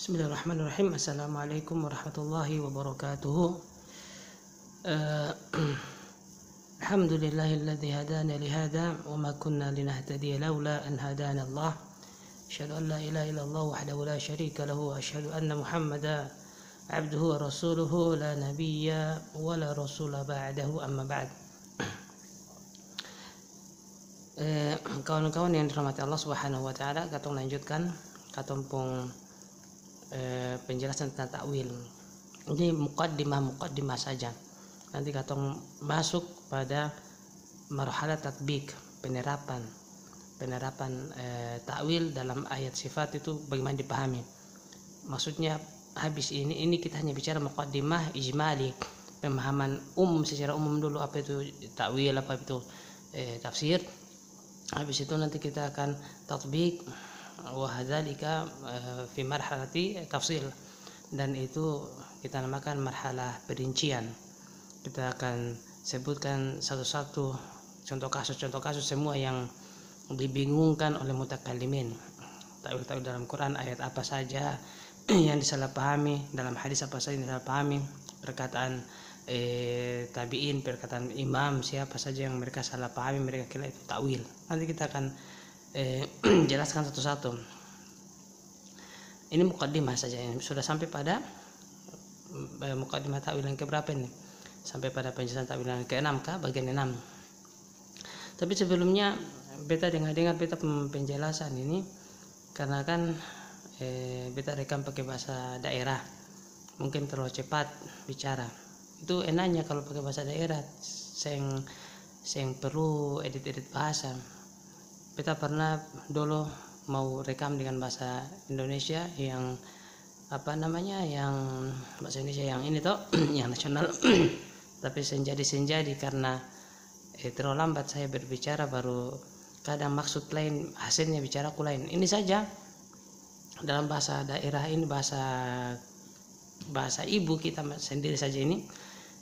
Bismillahirrahmanirrahim. Assalamualaikum warahmatullahi wabarakatuh. Alhamdulillahilladzi hadana lihada wa ma kunna linahtadiya laula an hadana Allah. Asyhadu an la ilaha illallah wahdahu la syarika lahu wa asyhadu anna Muhammadan abduhu wa rasuluhu la nabiyya wa la rasula ba'dahu, amma ba'd. Kawan-kawan yang dirahmati Allah Subhanahu wa taala, katong lanjutkan katompong penjelasan tentang takwil. Ini muqaddimah saja. Nanti katong masuk pada marhalah tatbik, penerapan takwil dalam ayat sifat itu bagaimana dipahami. Maksudnya habis ini kita hanya bicara muqaddimah ijmali, pemahaman umum secara umum dulu, apa itu takwil, apa itu tafsir. Habis itu nanti kita akan tatbik wa hadzalika fi marhalati tafsil, dan itu kita namakan marhalah perincian. Kita akan sebutkan satu-satu contoh kasus semua yang dibingungkan oleh mutakallimin. Takwil dalam Quran, ayat apa saja yang disalahpahami, dalam hadis apa saja yang disalahpahami, perkataan tabi'in, perkataan imam, siapa saja yang mereka salah pahami, mereka kira itu takwil. Nanti kita akan jelaskan satu-satu. Ini muqaddimah saja, ini sudah sampai pada muqaddimah takwil yang keberapa ini? Sampai pada penjelasan takwil yang ke-6 kah? Bagian 6. Tapi sebelumnya beta dengar beta penjelasan ini, karena kan beta rekam pakai bahasa daerah, mungkin terlalu cepat bicara. Itu enaknya kalau pakai bahasa daerah, saya perlu edit bahasa. Beta pernah dulu mau rekam dengan bahasa Indonesia yang yang bahasa Indonesia yang ini toh yang nasional. Tapi senjadi karena terlalu lambat saya berbicara, baru kadang maksud lain, hasilnya bicaraku lain. Ini saja dalam bahasa daerah ini, bahasa ibu kita sendiri saja ini.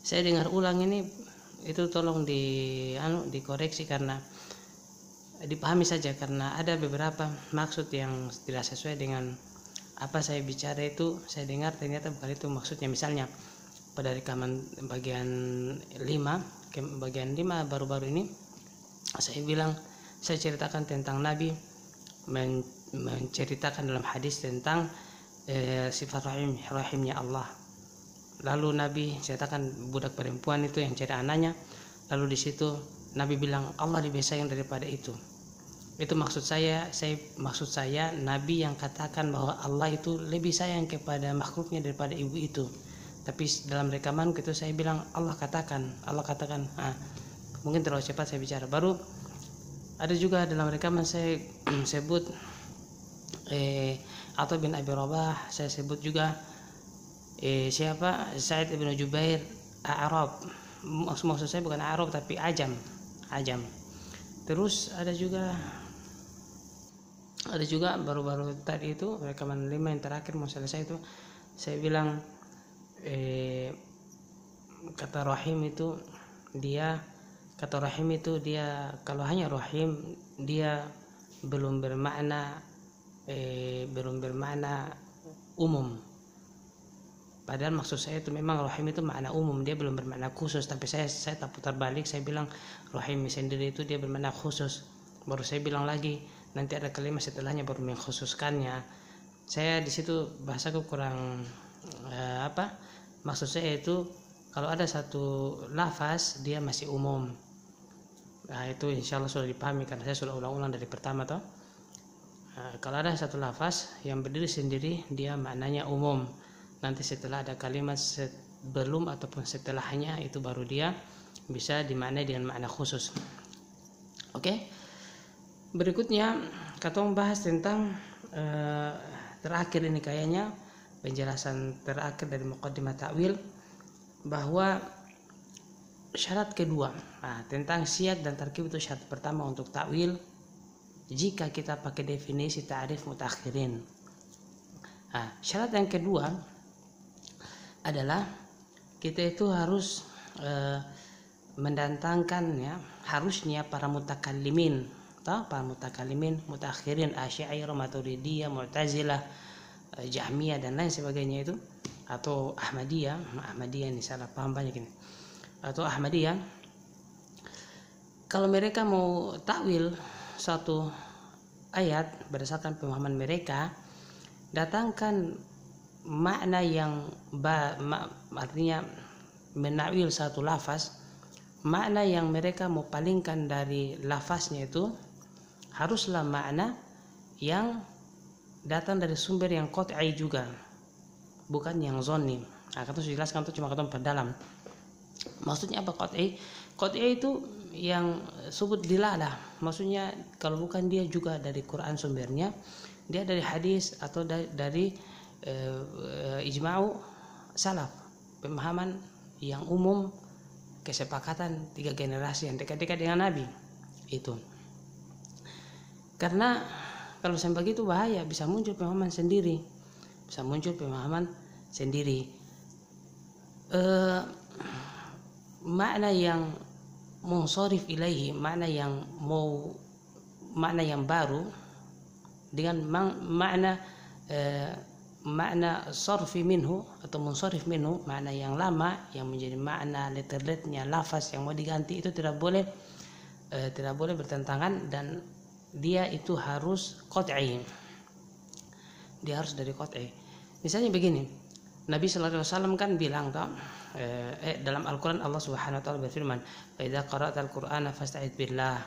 Saya dengar ulang ini, itu tolong dikoreksi karena dipahami saja, karena ada beberapa maksud yang tidak sesuai dengan apa saya bicara itu. Saya dengar ternyata bukan itu maksudnya. Misalnya pada rekaman bagian 5 baru-baru ini saya ceritakan tentang Nabi menceritakan dalam hadis tentang sifat rahimnya Allah. Lalu Nabi ceritakan budak perempuan itu yang cari anaknya, lalu di situ Nabi bilang Allah lebih sayang daripada itu. Itu maksud saya Nabi yang katakan bahwa Allah itu lebih sayang kepada makhluknya daripada ibu itu. Tapi dalam rekaman itu saya bilang Allah katakan. Mungkin terlalu cepat saya bicara. Baru ada juga dalam rekaman saya sebut Atha bin Abi Rabah, saya sebut juga Sa'id bin Jubair Arab. Maksud saya bukan Arab tapi Ajam. Terus ada juga baru-baru tadi itu rekaman 5 yang terakhir mau selesai itu, saya bilang kata rahim itu dia kalau hanya rahim dia belum bermakna umum. Padahal maksud saya itu memang rahim itu makna umum, dia belum bermakna khusus. Tapi saya tak putar balik, saya bilang rahim sendiri itu dia bermakna khusus. Baru saya bilang lagi nanti ada kalimat setelahnya baru mengkhususkannya. Saya di situ bahasaku kurang maksud saya itu kalau ada satu lafaz dia masih umum. Nah, itu insyaallah sudah dipahami karena saya sudah ulang-ulang dari pertama toh. Kalau ada satu lafaz yang berdiri sendiri dia maknanya umum. Nanti setelah ada kalimat sebelum ataupun setelahnya itu baru dia bisa dimaknai dengan makna khusus. Oke. Berikutnya katong bahas tentang terakhir ini kayaknya penjelasan terakhir dari muqaddimah takwil, bahwa syarat kedua tentang syiat dan tarkib itu. Syarat pertama untuk takwil, jika kita pakai definisi ta'rif mutakhirin. Syarat yang kedua adalah kita itu harus mendatangkan harusnya para mutakalimin mutakhirin, Asy'ariyah, Maturidiyah, Mu'tazilah, Jahmiyah dan lain sebagainya itu, atau Ahmadiyah ini salah paham banyak ini, atau Ahmadiyah, kalau mereka mau takwil satu ayat berdasarkan pemahaman mereka, datangkan makna yang artinya menakwil satu lafaz, makna yang mereka mau palingkan dari lafaznya itu haruslah makna yang datang dari sumber yang qat'i juga, bukan yang zonni. Nah, kata jelaskan itu cuma kata perdalam. Maksudnya apa qat'i? Qat'i itu yang sebut dilalah. Maksudnya kalau bukan dia juga dari Quran sumbernya, dia dari hadis atau dari ijma'u salaf, pemahaman yang umum, kesepakatan 3 generasi yang dekat-dekat dengan Nabi itu. Karena kalau sampai begitu bahaya, bisa muncul pemahaman sendiri, makna yang munsharif ilaihi, makna yang baru dengan makna sarfi minhu atau munsharif minhu, makna yang lama yang menjadi makna letternya lafaz yang mau diganti, itu tidak boleh bertentangan, dan dia itu harus qat'i. Dia harus dari qat'i. Misalnya begini, Nabi sallallahu alaihi wasallam kan bilang dalam Al-Qur'an, Allah Subhanahu wa taala berfirman, "Fa idza qara'tal Qur'ana fasta'id billah."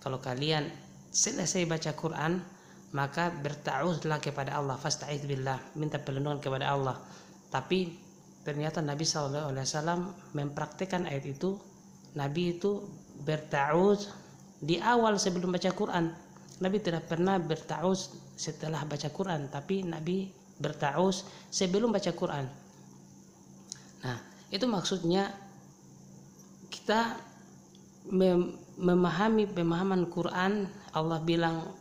Kalau kalian selesai baca Quran, maka berta'awudlah kepada Allah, fasta'id billah, minta perlindungan kepada Allah. Tapi ternyata Nabi sallallahu alaihi wasallam mempraktikkan ayat itu. Nabi itu berta'awud di awal sebelum baca Quran. Nabi tidak pernah berta'awud setelah baca Quran, tapi Nabi berta'awud sebelum baca Quran. Nah, itu maksudnya kita memahami pemahaman Quran. Allah bilang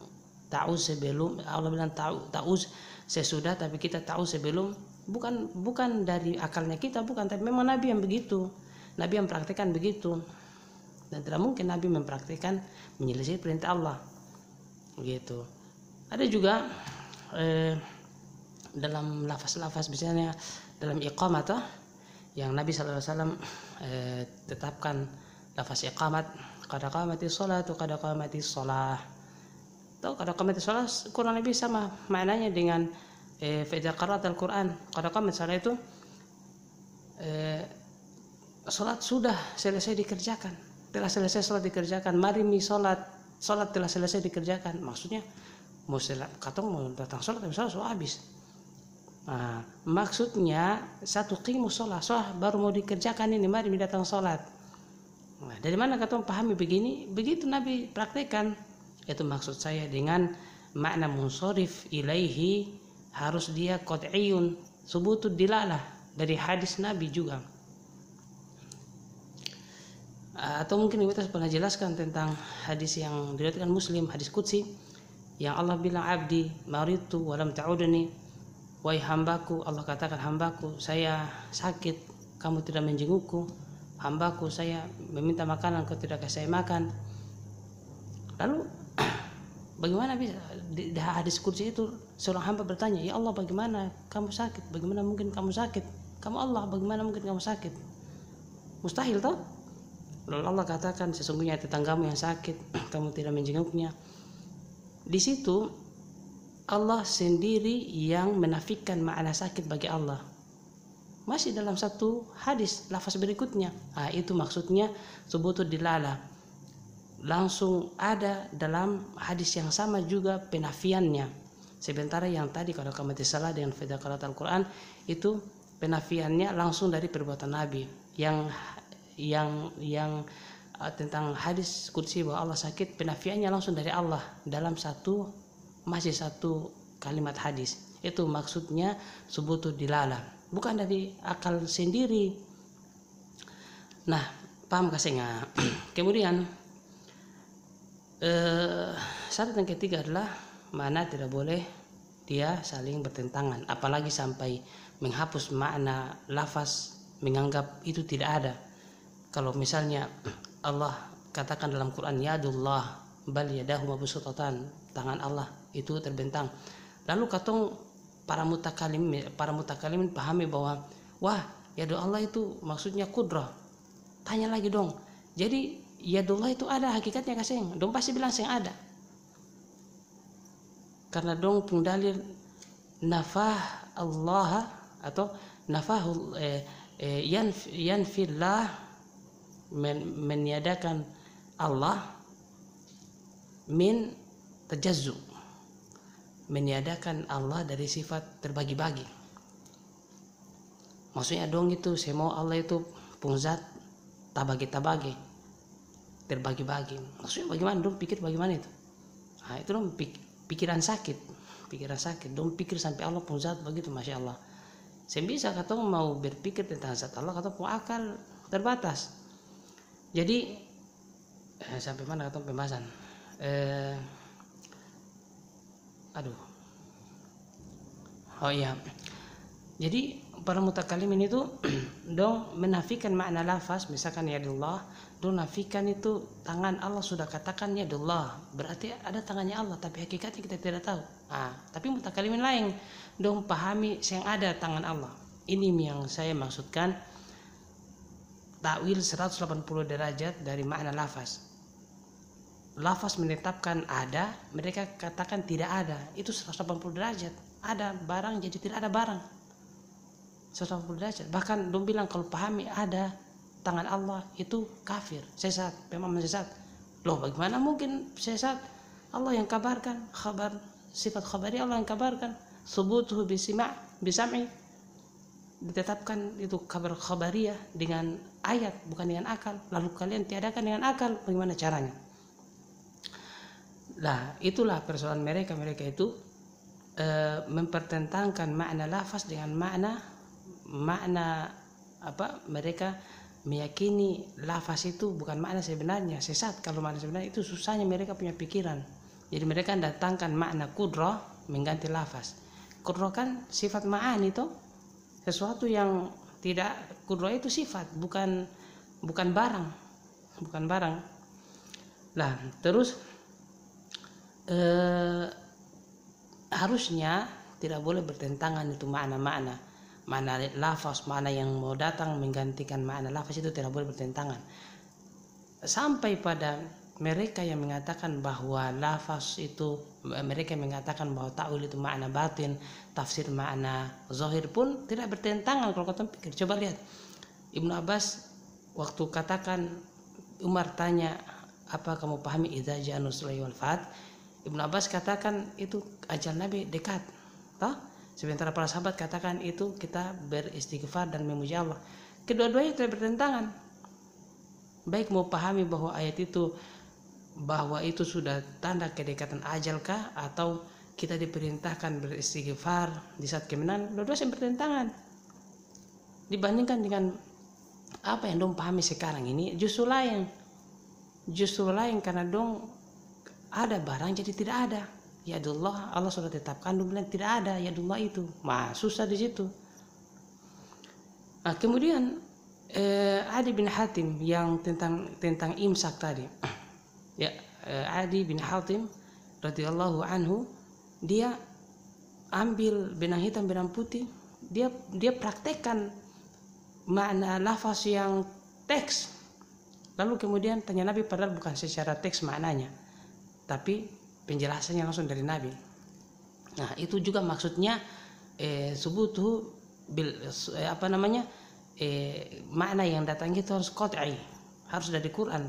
ta'awuz sebelum, Allah bilang ta'awuz sesudah, tapi kita ta'awuz sebelum, bukan dari akalnya kita, bukan, tapi memang Nabi yang begitu, Nabi yang praktikkan begitu, dan tidak mungkin Nabi mempraktikkan menyelesaikan perintah Allah begitu. Ada juga dalam lafaz-lafaz, misalnya dalam iqamat yang Nabi sallallahu alaihi wasallam tetapkan lafaz iqamat, qad qamatis shalatu qad qamatis shalah. Tahu qad qamatis shalah kurang lebih sama maknanya dengan fa idza qara'tal Qur'an qad qamatis shalah, itu salat sudah selesai dikerjakan, telah selesai salat dikerjakan, mari mi salat telah selesai dikerjakan. Maksudnya mau datang salat, tapi salat sudah habis. Nah, maksudnya satu qimus sholat baru mau dikerjakan ini, mari datang sholat. Nah, dari mana kata pahami begini? Begitu Nabi praktekkan. Itu maksud saya dengan makna munsharif ilaihi, harus dia qat'iyun subutud dilalah dari hadis Nabi juga. Atau mungkin kita pernah jelaskan tentang hadis yang diriwayatkan Muslim, hadis qudsi, yang Allah bilang, abdi maritu walam ta'udni, wahai hambaku, Allah katakan hambaku, saya sakit, kamu tidak menjengukku. Hambaku, saya meminta makanan, kau tidak kasih saya makan. Lalu bagaimana bisa di hadis qudsi itu seorang hamba bertanya, ya Allah, bagaimana kamu sakit? Bagaimana mungkin kamu sakit? Kamu Allah, bagaimana mungkin kamu sakit? Mustahil toh? Lalu Allah katakan, sesungguhnya tetanggamu yang sakit, kamu tidak menjenguknya. Di situ Allah sendiri yang menafikan makna sakit bagi Allah. Masih dalam satu hadis lafaz berikutnya. Itu maksudnya subutud dilala. Langsung ada dalam hadis yang sama juga penafiannya. Sementara yang tadi kalau qamatis shalah dengan fidya qiraatul Quran, itu penafiannya langsung dari perbuatan Nabi. Yang tentang hadis qudsi bahwa Allah sakit, penafiannya langsung dari Allah dalam masih satu kalimat hadis. Itu maksudnya subutu dilala, bukan dari akal sendiri. Nah, paham kasih nggak? Kemudian syarat yang ketiga adalah mana tidak boleh dia saling bertentangan, apalagi sampai menghapus makna lafaz, menganggap itu tidak ada. Kalau misalnya Allah katakan dalam Quran, yadullah bal yadahu mabsutatan, tangan Allah itu terbentang, lalu katong para mutakalimin pahami bahwa wah yadu Allah itu maksudnya kudrah. Tanya lagi dong, jadi yadullah itu ada hakikatnya kaseng? Dong pasti bilang seng ada, karena dong pun dalil nafah Allah atau nafahul yanfillah, meniadakan Allah min tajazzu, meniadakan Allah dari sifat terbagi-bagi. Maksudnya dong itu semua Allah itu pungzat tabagi-tabagi, terbagi-bagi. Maksudnya bagaimana dong pikir bagaimana itu? Nah, itu dong pikiran sakit. Dong pikir sampai Allah pun zat begitu, masya Allah. Saya bisa kata mau berpikir tentang zat Allah, kata pun akal terbatas. Jadi sampai mana kata pembahasan? Oh iya. Jadi para mutakalimin itu dong menafikan makna lafaz, misalkan yadullah, dong nafikan itu tangan Allah, sudah katakan yadullah, berarti ada tangannya Allah, tapi hakikatnya kita tidak tahu. Tapi mutakalimin lain dong pahami yang ada tangan Allah. Ini yang saya maksudkan takwil 180 derajat dari makna lafaz. Lafaz menetapkan ada, mereka katakan tidak ada, itu 180 derajat. Ada barang jadi tidak ada barang, 180 derajat. Bahkan dong bilang kalau pahami ada tangan Allah itu kafir, sesat, memang sesat. Loh bagaimana mungkin sesat? Allah yang kabarkan, khabar, sifat khabari Allah yang kabarkan, subutuhu bisam'i, ditetapkan itu kabar khabariyah dengan ayat bukan dengan akal. Lalu kalian tiadakan dengan akal, bagaimana caranya? Lah itulah persoalan mereka itu mempertentangkan makna lafaz dengan makna apa, mereka meyakini lafaz itu bukan makna sebenarnya, sesat. Kalau makna sebenarnya itu susahnya mereka punya pikiran. Jadi mereka datangkan makna kudrah mengganti lafaz. Kudrah kan sifat ma'ani itu, sesuatu yang tidak, kudrah itu sifat, bukan barang. Lah terus harusnya tidak boleh bertentangan itu makna lafaz, makna yang mau datang menggantikan makna lafaz itu tidak boleh bertentangan. Sampai pada mereka yang mengatakan bahwa lafaz itu, mereka mengatakan bahwa ta'wil itu makna batin, tafsir makna zahir pun tidak bertentangan kalau kata pikir. Coba lihat Ibnu Abbas waktu katakan, Umar tanya, apa kamu pahami idza ja'a nusrullahi wal fath? Ibnu Abbas katakan itu ajal Nabi dekat, toh? Sementara para sahabat katakan itu kita beristighfar dan memuji Allah. Kedua-duanya tidak bertentangan. Baik mau pahami bahwa ayat itu, bahwa itu sudah tanda kedekatan ajal kah, atau kita diperintahkan beristighfar di saat kemenangan, dua-duanya bertentangan. Dibandingkan dengan apa yang dong pahami sekarang ini, justru lain karena dong ada barang jadi tidak ada. Yadullah, Allah sudah tetapkan, dong bilang tidak ada yadullah itu. Susah di situ. Kemudian Adi bin Hatim yang tentang imsak tadi. Ya, Adi bin Hatim radhiyallahu anhu, dia ambil benang hitam benang putih, dia praktekkan makna lafaz yang teks. Lalu kemudian tanya Nabi, padahal bukan secara teks maknanya, tapi penjelasannya langsung dari Nabi. Nah itu juga maksudnya subutu bil makna yang datang itu harus qat'i, harus dari Quran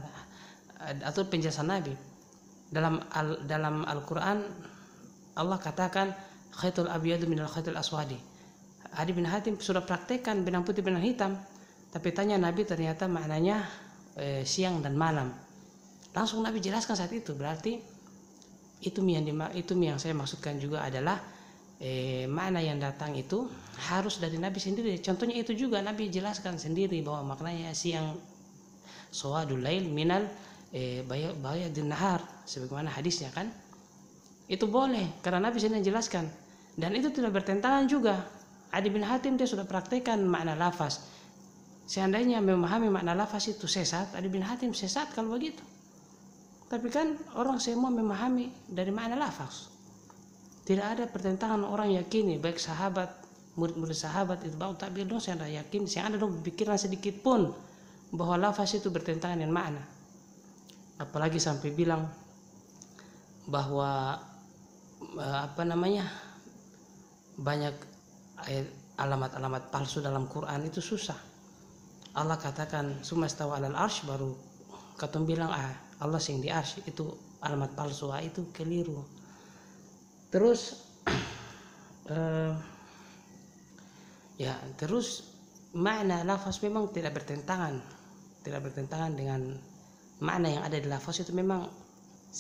atau penjelasan Nabi. Dalam Al-Quran Allah katakan khaitul abyadu minal khaitul aswadi. Adi bin Hatim sudah praktekkan benang putih benang hitam, tapi tanya Nabi, ternyata maknanya siang dan malam. Langsung Nabi jelaskan saat itu. Berarti itu yang saya maksudkan juga adalah makna yang datang itu harus dari Nabi sendiri. Contohnya itu juga Nabi jelaskan sendiri bahwa maknanya siang, sawadul lail minal bayadun nahar, sebagaimana hadisnya kan. Itu boleh karena Nabi sendiri jelaskan, dan itu tidak bertentangan juga. Adi bin Hatim dia sudah praktekkan makna lafaz. Seandainya memahami makna lafaz itu sesat, Adi bin Hatim sesat kalau begitu. Tapi kan orang semua memahami dari makna lafaz. Tidak ada pertentangan orang yakini, baik sahabat, murid-murid sahabat itu bau takbir dong, saya yakin, saya ada dong pikiran sedikit pun bahwa lafaz itu bertentangan dengan makna. Apalagi sampai bilang bahwa banyak alamat-alamat palsu dalam Quran itu susah. Allah katakan sumastawa alal arsy, baru katong bilang Allah sing di arsy, itu alamat palsu, itu keliru. Terus terus makna lafaz memang tidak bertentangan dengan makna yang ada di lafaz itu, memang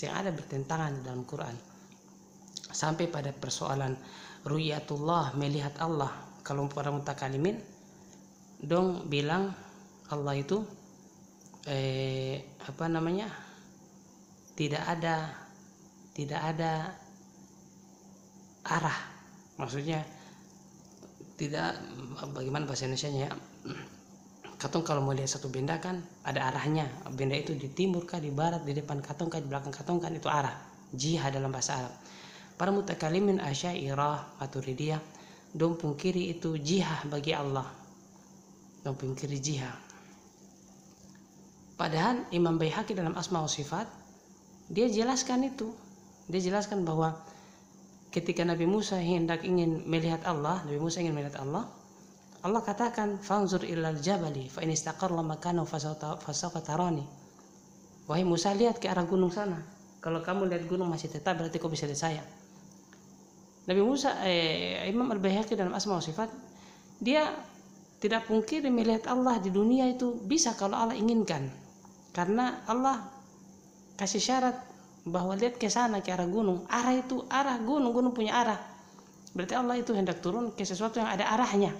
yang ada bertentangan dalam Quran. Sampai pada persoalan ru'yatullah, melihat Allah, kalau para mutakalimin dong bilang Allah itu tidak ada arah, maksudnya tidak, bagaimana bahasa Indonesianya ya, katong kalau mau lihat satu benda kan ada arahnya, benda itu di timur kah, di barat, di depan katong kah, di belakang katong kan, itu arah, jihad dalam bahasa Arab. Para mutakalimin Asy'ariyah, Maturidiyah dong pungkiri itu jihad bagi Allah, dong pungkiri jihad. Padahal Imam Baihaqi dalam Asma wa Sifat dia jelaskan bahwa ketika Nabi Musa ingin melihat Allah, Allah katakan fanzur ilal jabali fa in istaqarra makanahu fasawfa tarani. Wahai Musa, lihat ke arah gunung sana. Kalau kamu lihat gunung masih tetap, berarti kau bisa lihat saya. Nabi Musa, Imam Al-Baihaqi dalam Asma wa Sifat, dia tidak pungkiri melihat Allah di dunia itu bisa kalau Allah inginkan. Karena Allah kasih syarat bahwa lihat ke sana, ke arah gunung. Arah itu arah gunung punya arah. Berarti Allah itu hendak turun ke sesuatu yang ada arahnya.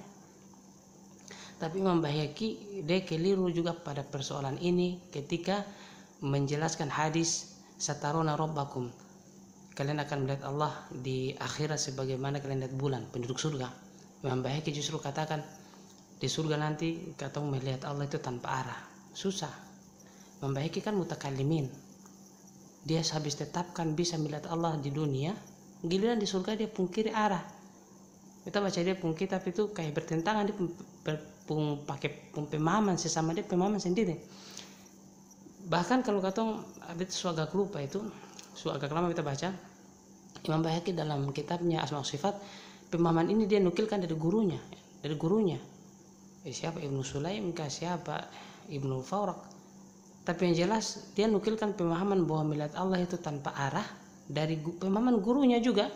Tapi Imam Baihaqi dia keliru juga pada persoalan ini ketika menjelaskan hadis sataruna rabbakum, kalian akan melihat Allah di akhirat sebagaimana kalian lihat bulan, penduduk surga. Imam Baihaqi justru katakan di surga nanti katong melihat Allah itu tanpa arah, susah. Imam Baihaqi kan mutakallimin, dia habis tetapkan bisa melihat Allah di dunia, giliran di surga dia pungkiri arah. Kita baca dia pungkiri, tapi itu kayak bertentangan, dia pakai pemahaman sesama dia, pemahaman sendiri. Bahkan kalau katong itu agak lupa, itu agak lama kita baca, Imam Baihaqi dalam kitabnya Asma wa Sifat, pemahaman ini dia nukilkan dari gurunya. Siapa, Ibnu Sulaim kah, siapa, Ibnu Fawrak. Tapi yang jelas dia nukilkan pemahaman bahwa melihat Allah itu tanpa arah dari pemahaman gurunya juga.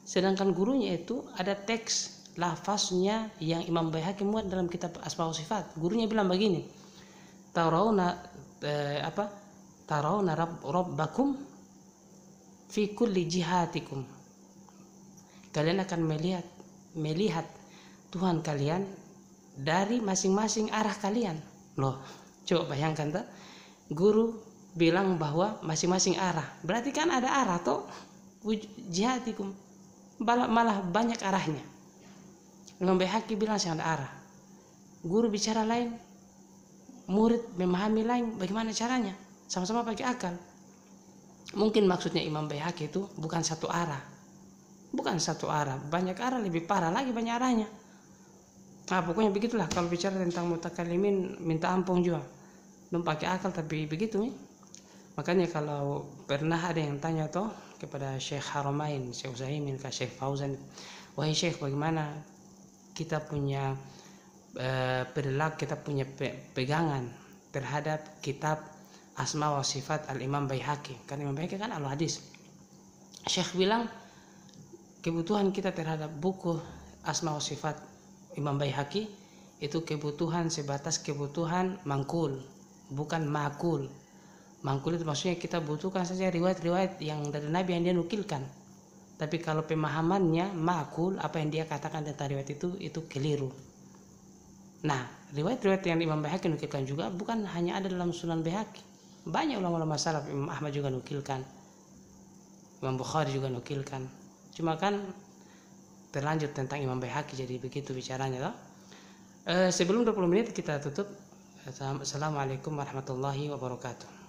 Sedangkan gurunya itu ada teks lafaznya yang Imam Baihaqi muat dalam kitab Asma wa Sifat. Gurunya bilang begini, tarawna rabbakum fi kulli jihatikum, kalian akan melihat Tuhan kalian dari masing-masing arah kalian. Loh, coba bayangkan tak? Guru bilang bahwa masing-masing arah, berarti kan ada arah toh, jihatikum, malah banyak arahnya. Imam Baihaqi bilang saya ada arah, guru bicara lain, murid memahami lain, bagaimana caranya? Sama-sama pakai akal. Mungkin maksudnya Imam Baihaqi itu bukan satu arah, banyak arah, lebih parah lagi banyak arahnya. Nah, pokoknya begitulah kalau bicara tentang mutakalimin, minta ampun juga. Belum pakai akal tapi begitu nih. Makanya kalau pernah ada yang tanya toh kepada Syekh Haramain, Syekh Utsaimin, ke Syekh Fauzan, wahai Syekh, bagaimana kita punya kita punya pegangan terhadap kitab Asma wa Sifat Al-Imam Baihaqi, kan Imam Baihaqi kan al-hadis. Syekh bilang kebutuhan kita terhadap buku Asma wa Sifat Imam Baihaqi itu kebutuhan sebatas kebutuhan mangkul, bukan makul. Mangkul itu maksudnya kita butuhkan saja riwayat-riwayat yang dari Nabi yang dia nukilkan. Tapi kalau pemahamannya makul, apa yang dia katakan tentang riwayat itu keliru. Nah, riwayat-riwayat yang Imam Baihaqi nukilkan juga bukan hanya ada dalam Sunan Baihaqi. Banyak ulama-ulama salaf, Imam Ahmad juga nukilkan, Imam Bukhari juga nukilkan. Cuma kan terlanjur tentang Imam Baihaqi, jadi begitu bicaranya toh. Sebelum 20 menit kita tutup. Assalamualaikum warahmatullahi wabarakatuh.